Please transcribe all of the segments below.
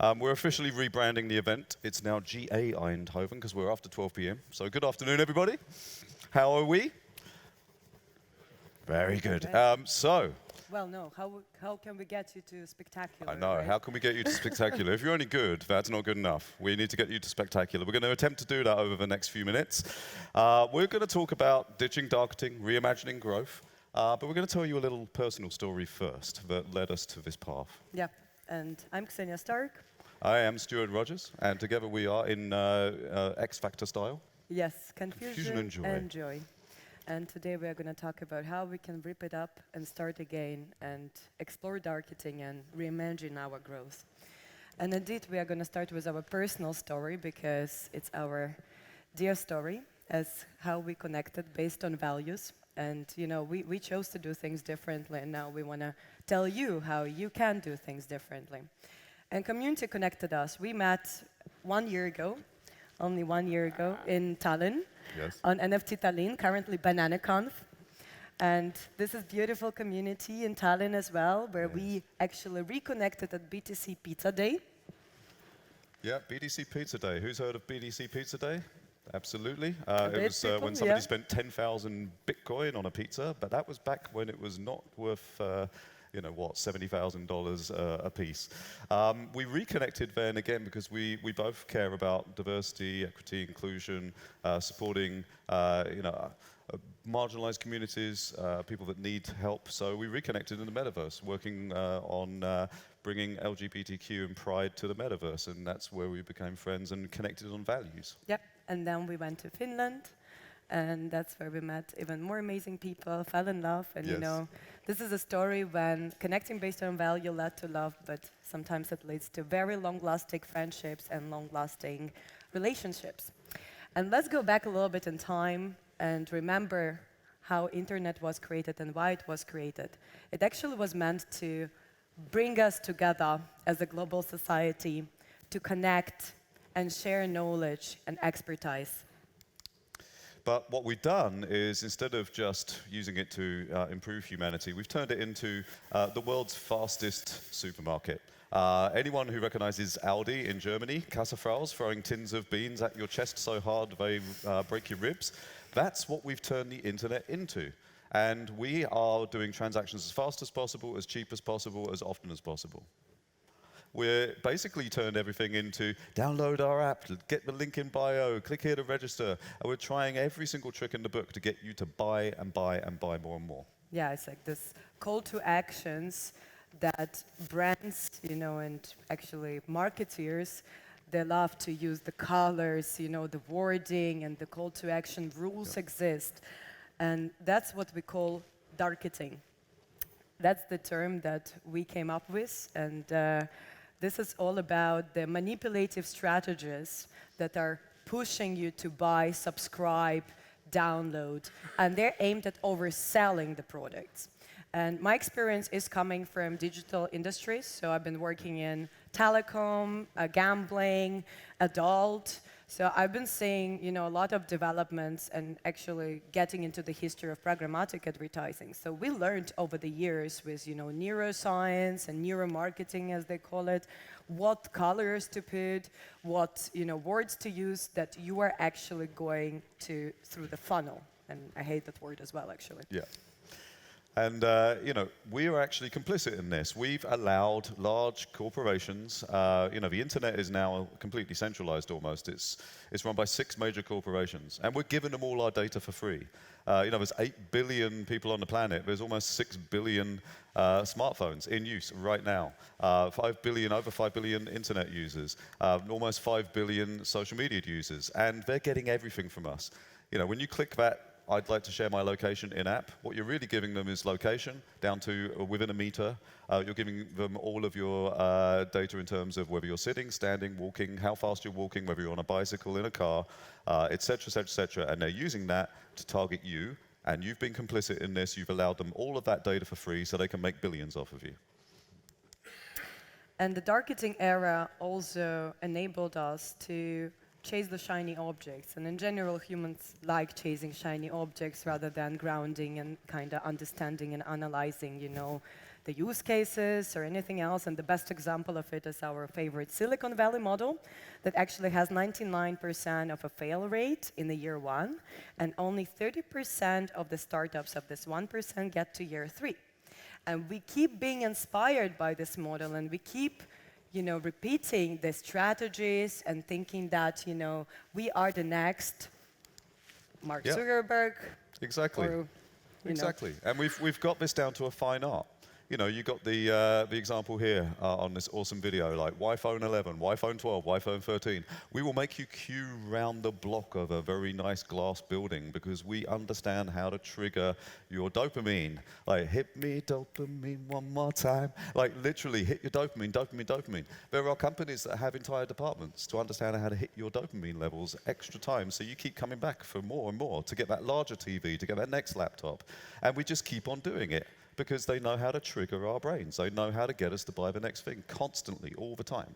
We're officially rebranding the event. It's now GA Eindhoven because we're after 12 p.m. So good afternoon, everybody. How are we? Very good. Well, no. How can we get you to spectacular? I know. Right? How can we get you to spectacular? If you're only good, that's not good enough. We need to get you to spectacular. We're going to attempt to do that over the next few minutes. We're going to talk about ditching marketing, reimagining growth. But we're going to tell you a little personal story first that led us to this path. Yeah. And I'm Ksenia Stark. I am Stewart Rogers, and together we are in X Factor style. Yes, Confusion and Joy. and Joy. And today we are going to talk about how we can rip it up and start again and explore marketing and reimagine our growth. And indeed, we are going to start with our personal story because it's our dear story as how we connected based on values. And you know, we chose to do things differently, and now we want to tell you how you can do things differently. And community connected us. We met 1 year ago, only 1 year ago, in Tallinn. Yes. On NFT Tallinn, currently BananaConf. And this is beautiful community in Tallinn as well, where we actually reconnected at BTC Pizza Day. Yeah, BTC Pizza Day. Who's heard of BTC Pizza Day? Absolutely. It was when somebody spent 10,000 Bitcoin on a pizza, but that was back when it was not worth, you know what, $70,000 a piece. We reconnected then again because we both care about diversity, equity, inclusion, supporting, marginalized communities, people that need help. So we reconnected in the Metaverse, working on bringing LGBTQ and pride to the Metaverse, and that's where we became friends and connected on values. Yep, and then we went to Finland, and that's where we met even more amazing people, fell in love, and you know, this is a story when connecting based on value led to love, but sometimes it leads to very long-lasting friendships and long-lasting relationships. And let's go back a little bit in time and remember how internet was created and why it was created. It actually was meant to bring us together as a global society to connect and share knowledge and expertise. But what we've done is, instead of just using it to improve humanity, we've turned it into the world's fastest supermarket. Anyone who recognizes Aldi in Germany, Kassafraus, throwing tins of beans at your chest so hard they break your ribs, that's what we've turned the internet into. And we are doing transactions as fast as possible, as cheap as possible, as often as possible. We're basically turned everything into download our app, get the link in bio, click here to register. And we're trying every single trick in the book to get you to buy and buy and buy more and more. Yeah, it's like this call to actions that brands, you know, and actually marketeers, they love to use the colors, you know, the wording and the call to action rules exist. And that's what we call darketing. That's the term that we came up with, and this is all about the manipulative strategies that are pushing you to buy, subscribe, download, and they're aimed at overselling the products. And my experience is coming from digital industries, so I've been working in telecom, gambling, adult. So I've been seeing, you know, a lot of developments and actually getting into the history of programmatic advertising. So we learned over the years with, you know, neuroscience and neuromarketing, as they call it, what colors to put, what, you know, words to use that you are actually going to through the funnel. And I hate that word as well, actually. Yeah. And, you know, we are actually complicit in this. We've allowed large corporations, you know, the internet is now completely centralized almost. It's run by 6 major corporations, and we're giving them all our data for free. You know, there's 8 billion people on the planet. There's almost 6 billion smartphones in use right now. 5 billion, over 5 billion internet users, almost 5 billion social media users, and they're getting everything from us. You know, when you click that, I'd like to share my location in-app. What you're really giving them is location, down to within a meter. You're giving them all of your data in terms of whether you're sitting, standing, walking, how fast you're walking, whether you're on a bicycle, in a car, et cetera, and they're using that to target you, and you've been complicit in this. You've allowed them all of that data for free so they can make billions off of you. And the darketing era also enabled us to chase the shiny objects. And in general, humans like chasing shiny objects rather than grounding and kind of understanding and analyzing, you know, the use cases or anything else. And the best example of it is our favorite Silicon Valley model that actually has 99% of a fail rate in the year 1, and only 30% of the startups of this 1% get to year 3. And we keep being inspired by this model, and we keep repeating the strategies and thinking that, we are the next Mark Zuckerberg. Exactly. Or, exactly. And we've got this down to a fine art. You got the example here on this awesome video, like iPhone 11, iPhone 12, iPhone 13. We will make you queue round the block of a very nice glass building because we understand how to trigger your dopamine. Like, hit me dopamine one more time. Like, literally, hit your dopamine, dopamine, dopamine. There are companies that have entire departments to understand how to hit your dopamine levels extra time, so you keep coming back for more and more to get that larger TV, to get that next laptop. And we just keep on doing it, because they know how to trigger our brains. They know how to get us to buy the next thing constantly, all the time.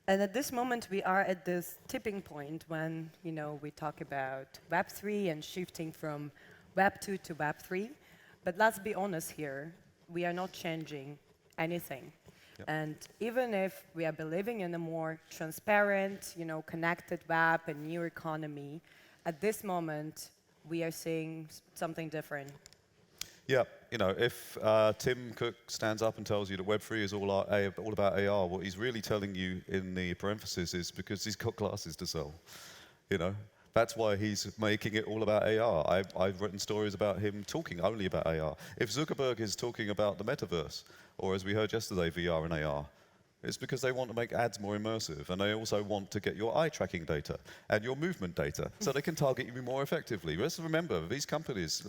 And at this moment, we are at this tipping point when we talk about Web3 and shifting from Web2 to Web3. But let's be honest here, we are not changing anything. Yep. And even if we are believing in a more transparent, connected web and new economy, at this moment, we are seeing something different. Yeah, if Tim Cook stands up and tells you that Web3 is all about AR, what he's really telling you in the parenthesis is because he's got glasses to sell. That's why he's making it all about AR. I've written stories about him talking only about AR. If Zuckerberg is talking about the Metaverse, or as we heard yesterday, VR and AR, it's because they want to make ads more immersive, and they also want to get your eye tracking data and your movement data, so they can target you more effectively. Let's remember, these companies,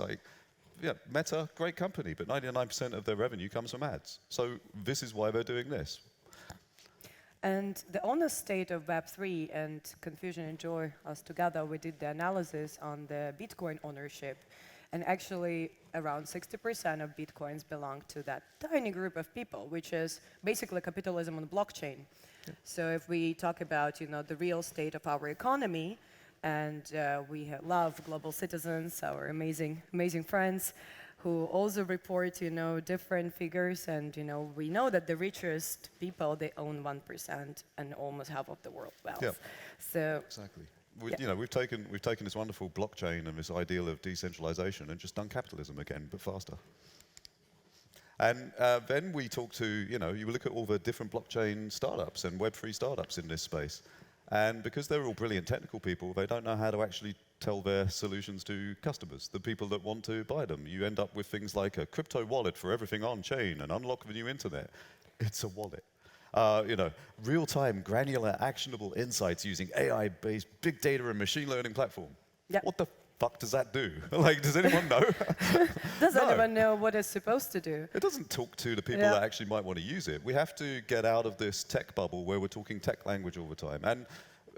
Meta, great company, but 99% of their revenue comes from ads. So this is why they're doing this. And the honest state of Web3 and Confusion&Joy, us together, we did the analysis on the Bitcoin ownership. And actually, around 60% of Bitcoins belong to that tiny group of people, which is basically capitalism on blockchain. Yeah. So if we talk about the real state of our economy, and we love global citizens, our amazing friends, who also report, different figures. And, we know that the richest people, they own 1% and almost half of the world wealth. Yep. So exactly. We've taken this wonderful blockchain and this ideal of decentralization and just done capitalism again, but faster. And then we talk to, you look at all the different blockchain startups and Web3 startups in this space. And because they're all brilliant technical people, they don't know how to actually tell their solutions to customers, the people that want to buy them. You end up with things like a crypto wallet for everything on chain and unlock the new internet. It's a wallet. Real-time, granular, actionable insights using AI-based big data and machine learning platform. Yep. What the fuck does that do? Does anyone know? Does anyone know what it's supposed to do? It doesn't talk to the people that actually might want to use it. We have to get out of this tech bubble where we're talking tech language all the time. And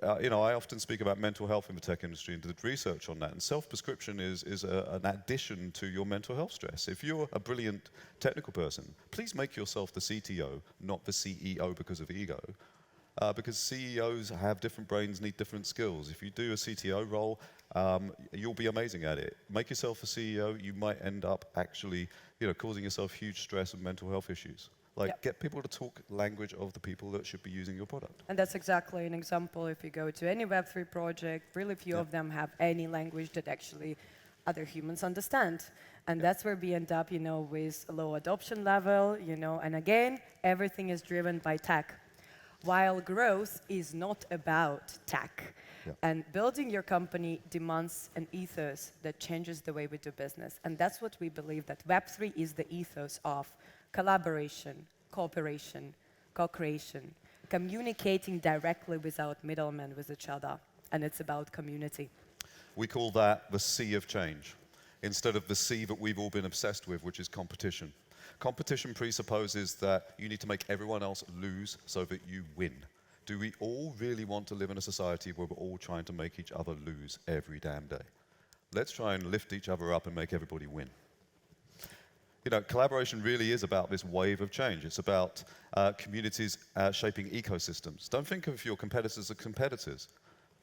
I often speak about mental health in the tech industry and did research on that. And self-prescription is an addition to your mental health stress. If you're a brilliant technical person, please make yourself the CTO, not the CEO because of ego. Because CEOs have different brains, need different skills. If you do a CTO role, you'll be amazing at it. Make yourself a CEO, you might end up actually causing yourself huge stress and mental health issues. Get people to talk language of the people that should be using your product. And that's exactly an example. If you go to any Web3 project, really few of them have any language that actually other humans understand. And that's where we end up, with a low adoption level, and again, everything is driven by tech. While growth is not about tech. And building your company demands an ethos that changes the way we do business. And that's what we believe, that Web3 is the ethos of collaboration, cooperation, co-creation, communicating directly without middlemen with each other. And it's about community. We call that the sea of change, instead of the sea that we've all been obsessed with, which is competition. Competition presupposes that you need to make everyone else lose so that you win. Do we all really want to live in a society where we're all trying to make each other lose every damn day? Let's try and lift each other up and make everybody win. Collaboration really is about this wave of change. It's about communities shaping ecosystems. Don't think of your competitors as competitors.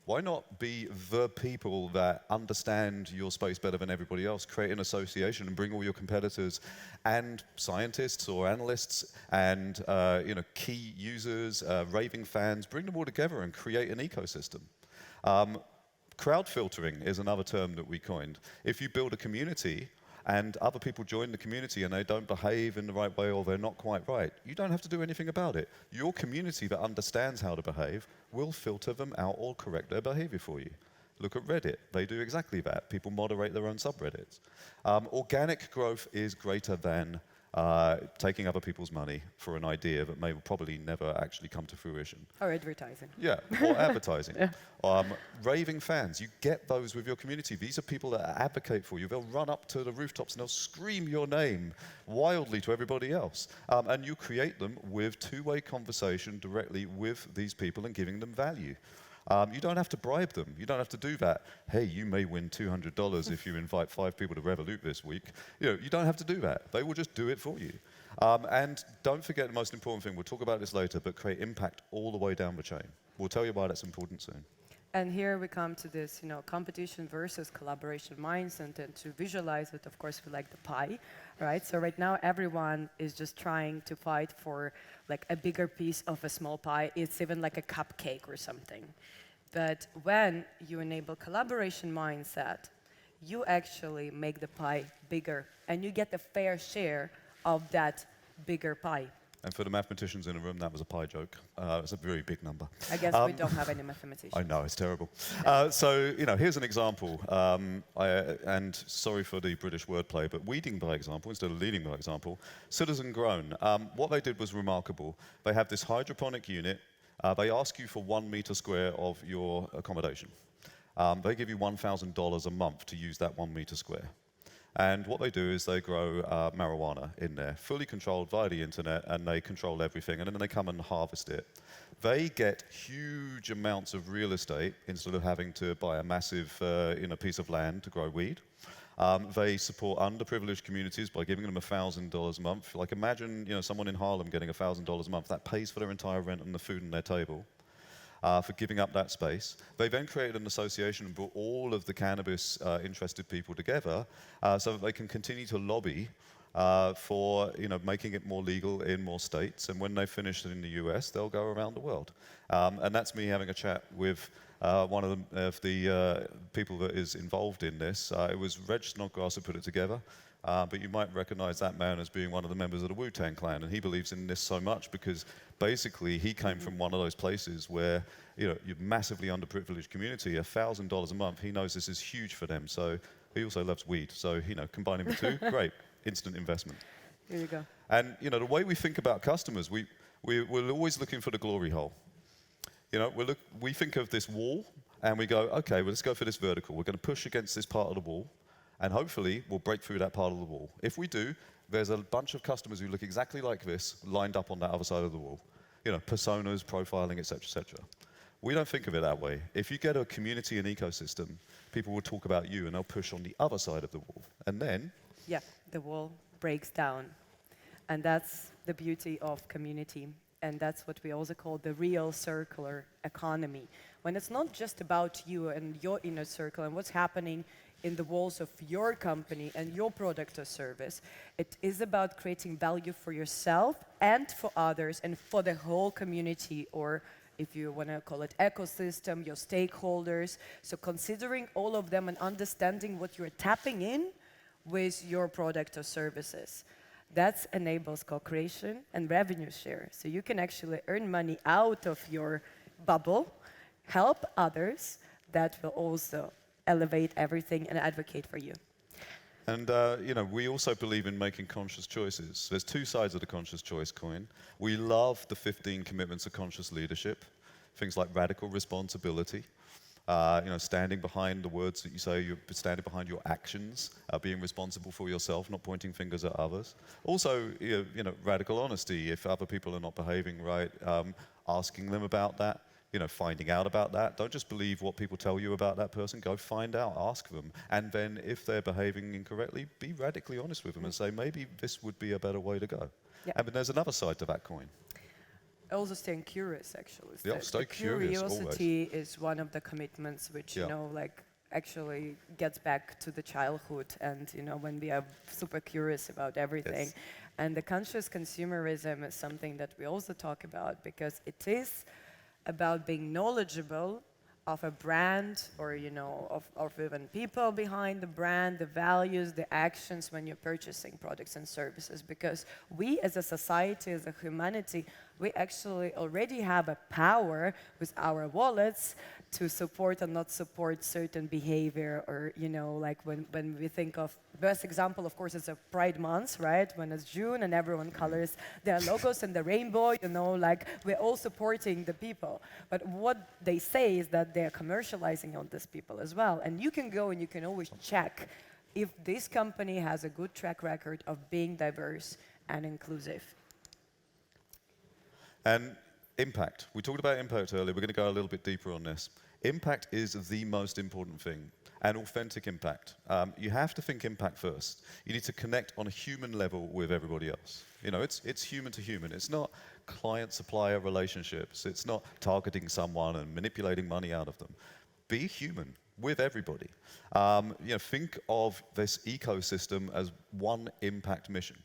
Why not be the people that understand your space better than everybody else? Create an association and bring all your competitors and scientists or analysts and key users, raving fans, bring them all together and create an ecosystem. Crowd filtering is another term that we coined. If you build a community and other people join the community and they don't behave in the right way or they're not quite right, you don't have to do anything about it. Your community that understands how to behave will filter them out or correct their behavior for you. Look at Reddit. They do exactly that. People moderate their own subreddits. Organic growth is greater than taking other people's money for an idea that may probably never actually come to fruition. Or advertising. Yeah, or advertising. Raving fans, you get those with your community. These are people that advocate for you. They'll run up to the rooftops and they'll scream your name wildly to everybody else. And you create them with two-way conversation directly with these people and giving them value. You don't have to bribe them. You don't have to do that. Hey, you may win $200 if you invite 5 people to Revolut this week. You don't have to do that. They will just do it for you. And don't forget the most important thing. We'll talk about this later, but create impact all the way down the chain. We'll tell you why that's important soon. And here we come to this, competition versus collaboration mindset. And to visualize it, of course, we like the pie, right? So right now, everyone is just trying to fight for like a bigger piece of a small pie. It's even like a cupcake or something. But when you enable collaboration mindset, you actually make the pie bigger, and you get a fair share of that bigger pie. And for the mathematicians in the room, that was a pie joke. It's a very big number. I guess we don't have any mathematicians. I know, it's terrible. So, here's an example. And sorry for the British wordplay, but leading by example instead of leading by example. Citizen Grown. What they did was remarkable. They have this hydroponic unit. They ask you for 1 meter square of your accommodation. They give you $1,000 a month to use that 1 meter square. And what they do is they grow marijuana in there, fully controlled via the internet, and they control everything, and then they come and harvest it. They get huge amounts of real estate instead of having to buy a massive piece of land to grow weed. They support underprivileged communities by giving them $1,000 a month. Like imagine someone in Harlem getting $1,000 a month. That pays for their entire rent and the food on their table. For giving up that space. They then created an association and brought all of the cannabis interested people together so that they can continue to lobby for making it more legal in more states. And when they finish in the US, they'll go around the world. And that's me having a chat with one of the people that is involved in this. It was Reg Snodgrass who put it together. But you might recognize that man as being one of the members of the Wu-Tang Clan, and he believes in this so much because basically he came from one of those places where you're massively underprivileged community, $1,000 a month. He knows this is huge for them, so he also loves weed. So combining the two, great, instant investment. Here you go. And the way we think about customers, we're always looking for the glory hole. We think of this wall, and we go, okay, well, let's go for this vertical. We're going to push against this part of the wall. And hopefully, we'll break through that part of the wall. If we do, there's a bunch of customers who look exactly like this lined up on that other side of the wall. Personas, profiling, et cetera, et cetera. We don't think of it that way. If you get a community and ecosystem, people will talk about you and they'll push on the other side of the wall. And then... Yeah, the wall breaks down. And that's the beauty of community. And that's what we also call the real circular economy. When it's not just about you and your inner circle and what's happening in the walls of your company and your product or service. It is about creating value for yourself and for others and for the whole community, or if you want to call it ecosystem, your stakeholders. So considering all of them and understanding what you're tapping in with your product or services. That enables co-creation and revenue share. So you can actually earn money out of your bubble, help others, that will also elevate everything and advocate for you. And we also believe in making conscious choices. There's two sides of the conscious choice coin. We love the 15 commitments of conscious leadership, things like radical responsibility, standing behind the words that you say, you're standing behind your actions, being responsible for yourself, not pointing fingers at others. Also, radical honesty. If other people are not behaving right, asking them about that. Finding out about that. Don't just believe what people tell you about that person. Go find out, ask them. And then if they're behaving incorrectly, be radically honest with them and say, maybe this would be a better way to go. Yep. And then there's another side to that coin. also staying curious, actually. Yeah, stay curious always. Curiosity is one of the commitments which, you know, like actually gets back to the childhood and, you know, when we are super curious about everything. Yes. And the conscious consumerism is something that we also talk about because it is about being knowledgeable of a brand or, you know, of even people behind the brand, the values, the actions when you're purchasing products and services. Because we as a society, as a humanity, we actually already have a power with our wallets to support and not support certain behavior or, you know, like when we think of, best example, of course, is a Pride Month, right? When it's June and everyone colors their logos in the rainbow, you know, like we're all supporting the people. But what they say is that they're commercializing on these people as well. And you can go and you can always check if this company has a good track record of being diverse and inclusive. And impact. We talked about impact earlier. We're going to go a little bit deeper on this. Impact is the most important thing, and authentic impact. You have to think impact first. You need to connect on a human level with everybody else. You know, it's human to human. It's not client-supplier relationships. It's not targeting someone and manipulating money out of them. Be human with everybody. You know, think of this ecosystem as one impact mission.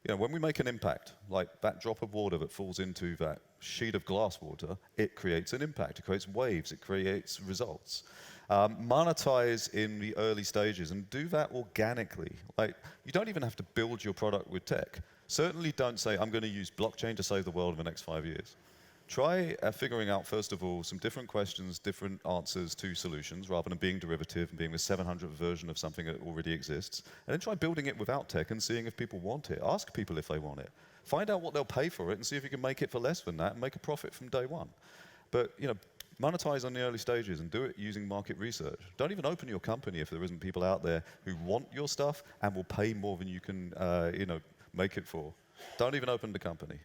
You know, when we make an impact, like that drop of water that falls into that sheet of glass water, it creates an impact. It creates waves. It creates results. Monetize in the early stages and do that organically. Like, you don't even have to build your product with tech. Certainly don't say, I'm going to use blockchain to save the world in the next 5 years. Try figuring out, first of all, some different questions, different answers to solutions, rather than being derivative and being the 700th version of something that already exists. And then try building it without tech and seeing if people want it. Ask people if they want it. Find out what they'll pay for it and see if you can make it for less than that and make a profit from day one. But, you know, monetize on the early stages and do it using market research. Don't even open your company if there isn't people out there who want your stuff and will pay more than you can, you know, make it for. Don't even open the company.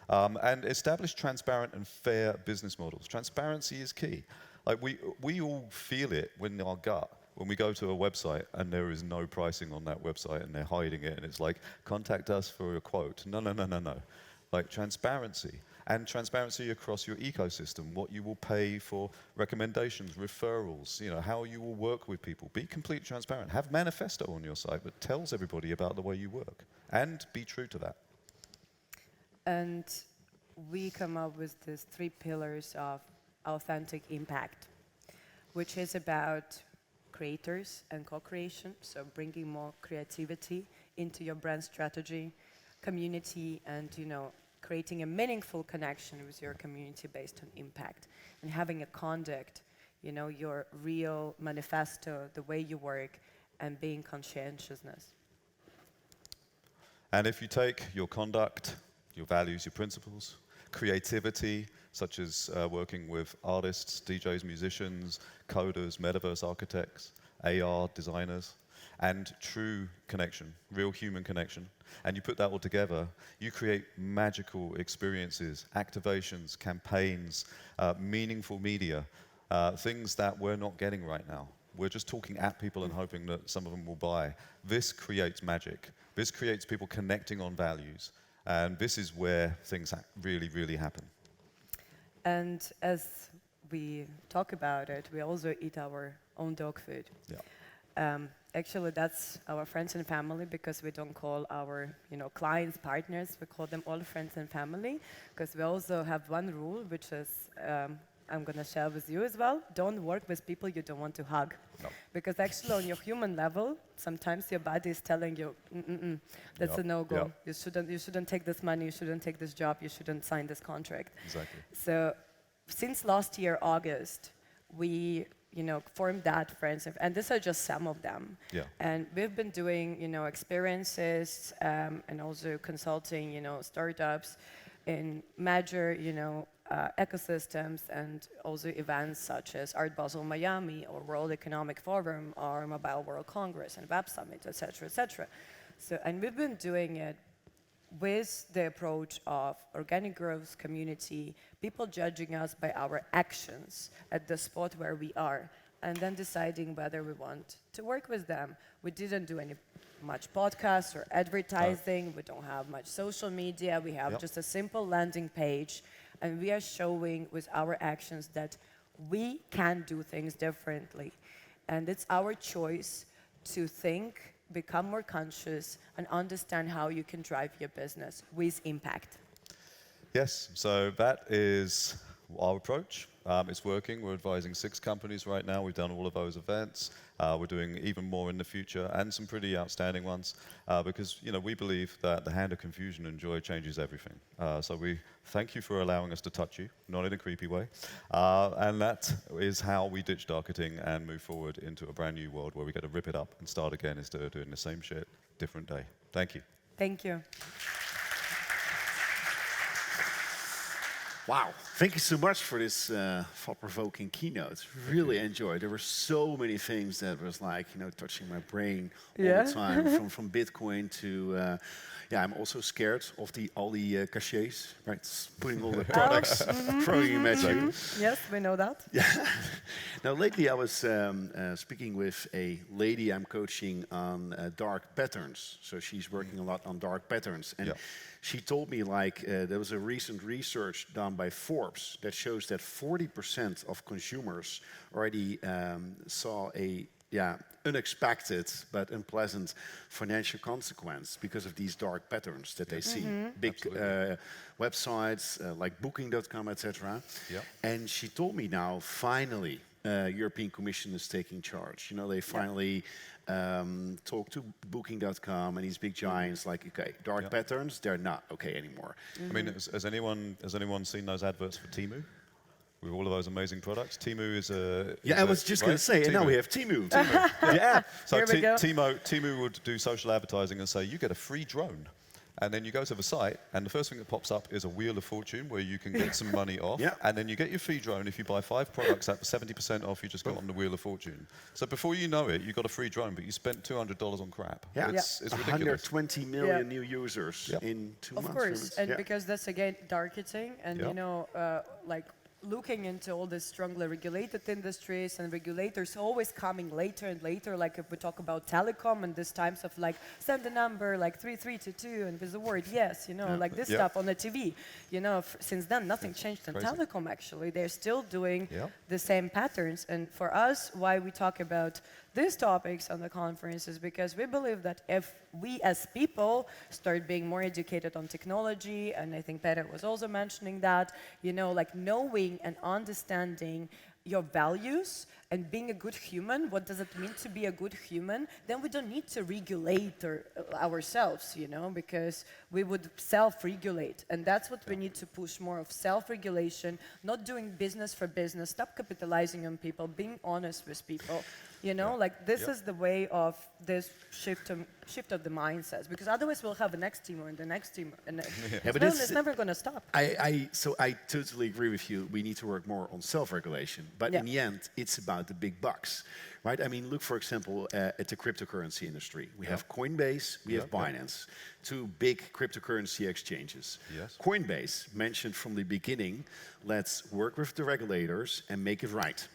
And establish transparent and fair business models. Transparency is key. Like we all feel it in our gut when we go to a website and there is no pricing on that website and they're hiding it and it's like, contact us for a quote. No. Like transparency. And transparency across your ecosystem, what you will pay for recommendations, referrals, you know, how you will work with people. Be completely transparent. Have manifesto on your site that tells everybody about the way you work. And be true to that. And we come up with these 3 pillars of authentic impact, which is about creators and co-creation, so bringing more creativity into your brand strategy, community, and, you know, creating a meaningful connection with your community based on impact, and having a conduct, you know, your real manifesto, the way you work, and being conscientiousness. And if you take your conduct, your values, your principles, creativity, such as working with artists, DJs, musicians, coders, metaverse architects, AR designers, and true connection, real human connection, and you put that all together, you create magical experiences, activations, campaigns, meaningful media, things that we're not getting right now. We're just talking at people and hoping that some of them will buy. This creates magic. This creates people connecting on values. And this is where things really, really happen. And as we talk about it, we also eat our own dog food. Yeah. Actually, that's our friends and family, because we don't call our, you know, clients partners. We call them all friends and family, because we also have one rule, which is, I'm going to share with you as well. Don't work with people you don't want to hug. No. Because actually on your human level, sometimes your body is telling you, that's a no-go. You shouldn't take this money, you shouldn't take this job, you shouldn't sign this contract. Exactly. So since last year, August, we, you know, formed that friends, and these are just some of them. Yeah. And we've been doing, you know, experiences and also consulting, you know, startups in major, you know, ecosystems, and also events such as Art Basel Miami or World Economic Forum or Mobile World Congress and Web Summit, etc., etc. So, and we've been doing it with the approach of organic growth, community, people judging us by our actions at the spot where we are, and then deciding whether we want to work with them. We didn't do any much podcasts or advertising. We don't have much social media. We have just a simple landing page And we are showing with our actions that we can do things differently. And it's our choice to think, become more conscious, and understand how you can drive your business with impact. Yes, so that is our approach. It's working. We're advising 6 companies right now. We've done all of those events. We're doing even more in the future, and some pretty outstanding ones, because we believe that the hand of confusion and joy changes everything. So we thank you for allowing us to touch you, not in a creepy way. And that is how we ditch marketing and move forward into a brand new world where we get to rip it up and start again instead of doing the same shit, different day. Thank you. Thank you. Wow, thank you so much for this thought-provoking keynote. Really enjoyed. There were so many things that was like, touching my brain all the time, from Bitcoin to, I'm also scared of all the cachets, right? Putting all the products, throwing them at you. Yes, we know that. Yeah. Now, lately I was speaking with a lady I'm coaching on dark patterns. So she's working a lot on dark patterns. And she told me there was a recent research done by Forbes that shows that 40% of consumers already saw a unexpected but unpleasant financial consequence because of these dark patterns that they see. Big websites like Booking.com, etc. And she told me now, finally, European Commission is taking charge. They finally talk to Booking.com and these big giants like, okay, dark patterns, they're not okay anymore. I mean, has anyone seen those adverts for Temu? With all of those amazing products? Temu is a... I was just going to say, and now we have Temu. Yeah. So Here we go. Temu would do social advertising and say, you get a free drone. And then you go to the site, and the first thing that pops up is a Wheel of Fortune where you can get some money off. And then you get your free drone. If you buy 5 products at 70% off, you just got on the Wheel of Fortune. So before you know it, you got a free drone, but you spent $200 on crap. It's ridiculous. 120 million new users in 2 months. Of course, and because that's again targeting, and looking into all these strongly regulated industries and regulators always coming later and later, like if we talk about telecom and these times of send a number 3322 and with the word yes, this stuff on the TV, since then nothing changed in telecom actually. They're still doing the same patterns, and for us, why we talk about these topics on the conference is because we believe that if we as people start being more educated on technology, and I think Peter was also mentioning that, knowing and understanding your values and being a good human, what does it mean to be a good human, then we don't need to regulate ourselves, because we would self-regulate. And that's what we need to push more of, self-regulation, not doing business for business, stop capitalizing on people, being honest with people. This is the way of this shift of the mindsets, because otherwise we'll have a next team and the next team, and it's never going to stop. So I totally agree with you. We need to work more on self-regulation, but in the end, it's about the big bucks, right? I mean, look, for example, at the cryptocurrency industry. We have Coinbase, we have Binance, 2 big cryptocurrency exchanges. Coinbase mentioned from the beginning, let's work with the regulators and make it right.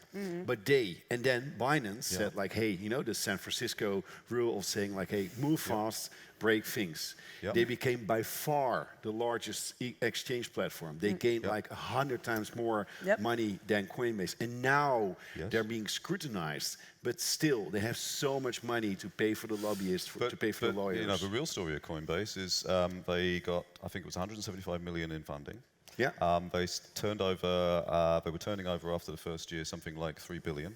But then Binance said hey, the San Francisco rule of saying hey, move fast, break things. They became by far the largest exchange platform. They gained 100 times more money than Coinbase. And now they're being scrutinized, but still they have so much money to pay for the lobbyists, to pay for the lawyers. The real story of Coinbase is they got, I think it was 175 million in funding. They turned over. They were turning over after the first year something like 3 billion,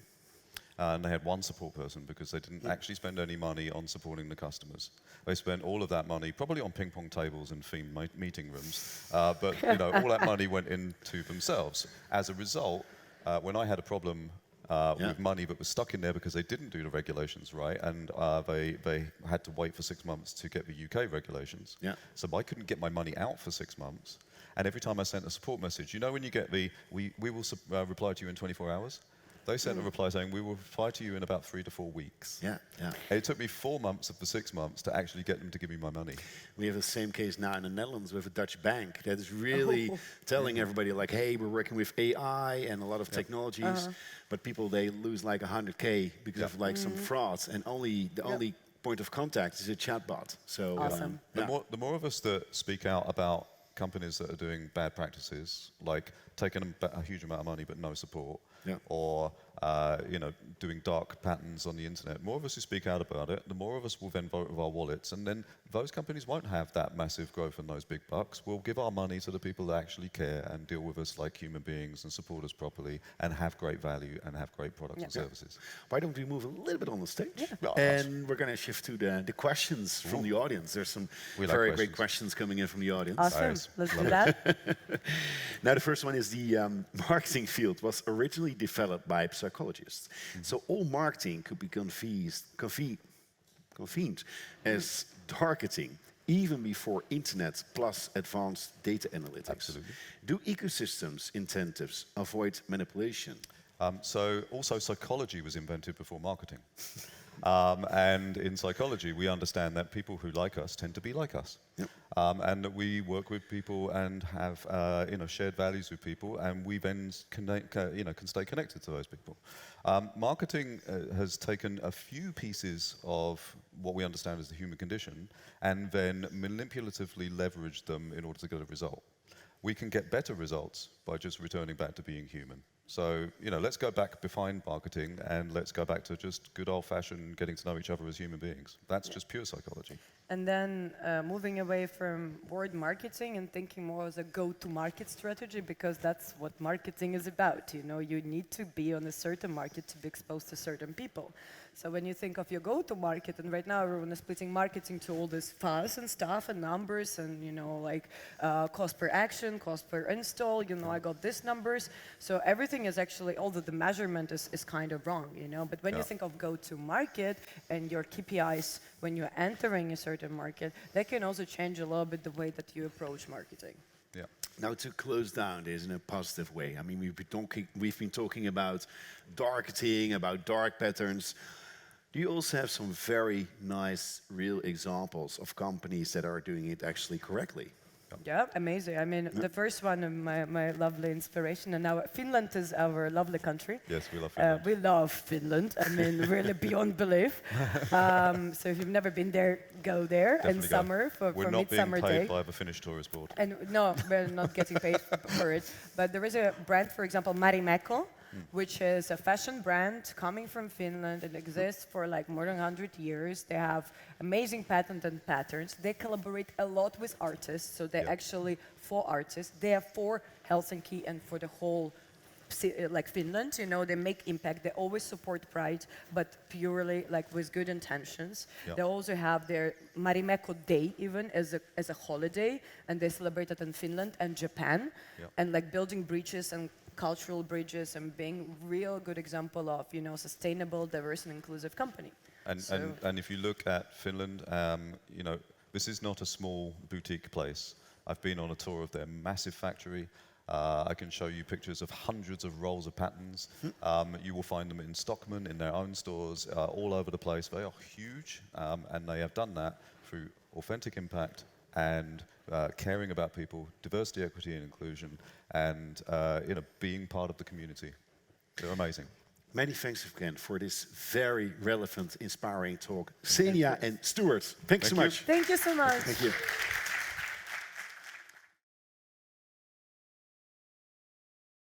and they had 1 support person because they didn't actually spend any money on supporting the customers. They spent all of that money probably on ping pong tables and themed meeting rooms, but all that money went into themselves. As a result, when I had a problem with money that was stuck in there because they didn't do the regulations right, and they had to wait for 6 months to get the UK regulations. So I couldn't get my money out for 6 months. And every time I sent a support message, when you get the, we will reply to you in 24 hours? They sent a reply saying, we will reply to you in about 3 to 4 weeks. And it took me 4 months of the 6 months to actually get them to give me my money. We have the same case now in the Netherlands with a Dutch bank that is really telling everybody hey, we're working with AI and a lot of technologies, but people, they lose 100K because of some frauds, and the only point of contact is a chatbot. So awesome. The more of us that speak out about companies that are doing bad practices, like taking a huge amount of money but no support, Yeah. or doing dark patterns on the internet. More of us who speak out about it, the more of us will then vote with our wallets, and then those companies won't have that massive growth and those big bucks. We'll give our money to the people that actually care and deal with us like human beings and support us properly and have great value and have great products and services. Why don't we move a little bit on the stage? Yeah. And we're going to shift to the questions from the audience. There's some very great questions coming in from the audience. Awesome. Nice. Let's do that. Now, the first one is the marketing field was originally developed by psychologists. So all marketing could be convened as targeting, even before internet plus advanced data analytics. Absolutely. Do ecosystems incentives avoid manipulation? So also psychology was invented before marketing. And in psychology, we understand that people who like us tend to be like us. Yep. And that we work with people and have shared values with people, and we then can stay connected to those people. Marketing has taken a few pieces of what we understand as the human condition and then manipulatively leveraged them in order to get a result. We can get better results by just returning back to being human. So, let's go back behind marketing and let's go back to just good old-fashioned getting to know each other as human beings. That's just pure psychology. And then moving away from word marketing and thinking more as a go-to-market strategy, because that's what marketing is about. You need to be on a certain market to be exposed to certain people. So when you think of your go-to-market, and right now everyone is splitting marketing to all this fuzz and stuff and numbers and, cost per action, cost per install, I got these numbers. So everything is actually, although the measurement is kind of wrong, But when you think of go-to-market and your KPIs when you're entering a certain market, that can also change a little bit the way that you approach marketing. Yeah. Now, to close down this in a positive way, I mean, we've been talking about targeting, about dark patterns. Do you also have some very nice, real examples of companies that are doing it actually correctly? Yeah, amazing. I mean, the first one of my lovely inspiration, and now Finland is our lovely country. Yes, we love Finland. We love Finland. I mean, really beyond belief. So if you've never been there, go there in summer for Midsummer Day. We're not being paid by the Finnish Tourist Board. And no, we're not getting paid for it. But there is a brand, for example, Metacampus, which is a fashion brand coming from Finland. It exists for like more than 100 years. They have amazing patented patterns. They collaborate a lot with artists. So they actually, for artists, they are for Helsinki and for the whole like Finland, they make impact. They always support Pride, but purely like with good intentions. They also have their Marimekko Day even as a holiday, and they celebrate it in Finland and Japan, and like building bridges and cultural bridges and being real good example of sustainable, diverse and inclusive company. And if you look at Finland, this is not a small boutique place. I've been on a tour of their massive factory. I can show you pictures of hundreds of rolls of patterns. You will find them in Stockmann, in their own stores, all over the place. They are huge, and they have done that through authentic impact and caring about people, diversity, equity, and inclusion, and being part of the community. They're amazing. Many thanks again for this very relevant, inspiring talk. Ksenia and Stewart, thanks so much. Thank you so much. Thank you.